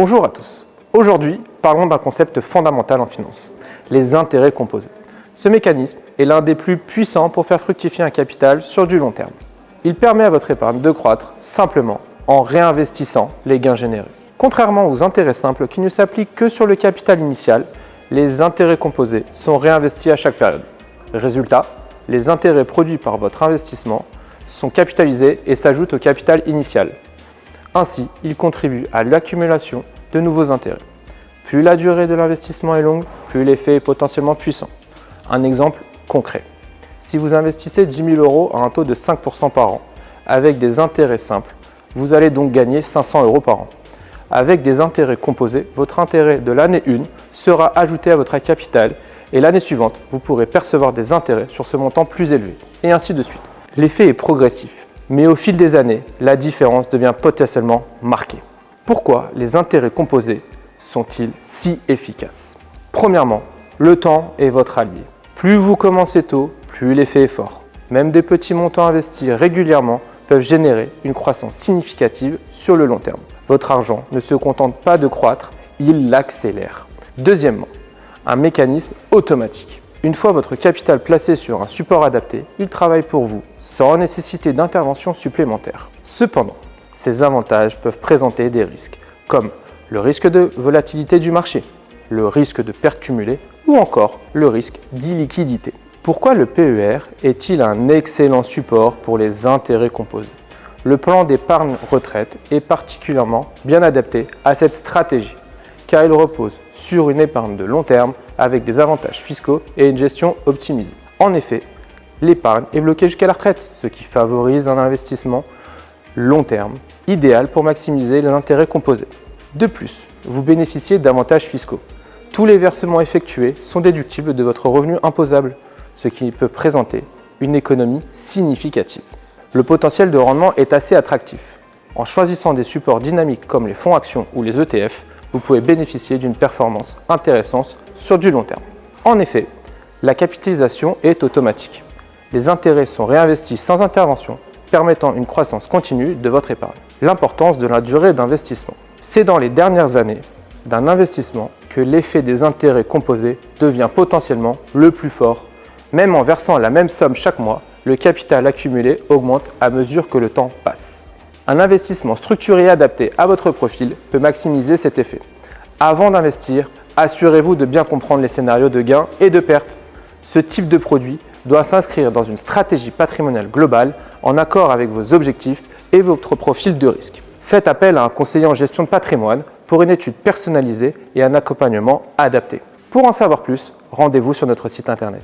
Bonjour à tous. Aujourd'hui, parlons d'un concept fondamental en finance, les intérêts composés. Ce mécanisme est l'un des plus puissants pour faire fructifier un capital sur du long terme. Il permet à votre épargne de croître simplement en réinvestissant les gains générés. Contrairement aux intérêts simples qui ne s'appliquent que sur le capital initial, les intérêts composés sont réinvestis à chaque période. Résultat, les intérêts produits par votre investissement sont capitalisés et s'ajoutent au capital initial. Ainsi, ils contribuent à l'accumulation de nouveaux intérêts. Plus la durée de l'investissement est longue, plus l'effet est potentiellement puissant. Un exemple concret. Si vous investissez 10 000 € à un taux de 5% par an, avec des intérêts simples, vous allez donc gagner 500 € par an. Avec des intérêts composés, votre intérêt de l'année 1 sera ajouté à votre capital et l'année suivante, vous pourrez percevoir des intérêts sur ce montant plus élevé, et ainsi de suite. L'effet est progressif, mais au fil des années, la différence devient potentiellement marquée. Pourquoi les intérêts composés sont-ils si efficaces? Premièrement, le temps est votre allié. Plus vous commencez tôt, plus l'effet est fort. Même des petits montants investis régulièrement peuvent générer une croissance significative sur le long terme. Votre argent ne se contente pas de croître, il l'accélère. Deuxièmement, un mécanisme automatique. Une fois votre capital placé sur un support adapté, il travaille pour vous, sans nécessiter d'intervention supplémentaire. Cependant, ces avantages peuvent présenter des risques, comme le risque de volatilité du marché, le risque de perte cumulée ou encore le risque d'illiquidité. Pourquoi le PER est-il un excellent support pour les intérêts composés? Le plan d'épargne retraite est particulièrement bien adapté à cette stratégie, car il repose sur une épargne de long terme avec des avantages fiscaux et une gestion optimisée. En effet, l'épargne est bloquée jusqu'à la retraite, ce qui favorise un investissement long terme, idéal pour maximiser les intérêts composés. De plus, vous bénéficiez d'avantages fiscaux. Tous les versements effectués sont déductibles de votre revenu imposable, ce qui peut présenter une économie significative. Le potentiel de rendement est assez attractif. En choisissant des supports dynamiques comme les fonds actions ou les ETF, vous pouvez bénéficier d'une performance intéressante sur du long terme. En effet, la capitalisation est automatique. Les intérêts sont réinvestis sans intervention, permettant une croissance continue de votre épargne. L'importance de la durée d'investissement. C'est dans les dernières années d'un investissement que l'effet des intérêts composés devient potentiellement le plus fort. Même en versant la même somme chaque mois, le capital accumulé augmente à mesure que le temps passe. Un investissement structuré et adapté à votre profil peut maximiser cet effet. Avant d'investir, assurez-vous de bien comprendre les scénarios de gains et de pertes. Ce type de produit doit s'inscrire dans une stratégie patrimoniale globale en accord avec vos objectifs et votre profil de risque. Faites appel à un conseiller en gestion de patrimoine pour une étude personnalisée et un accompagnement adapté. Pour en savoir plus, rendez-vous sur notre site internet.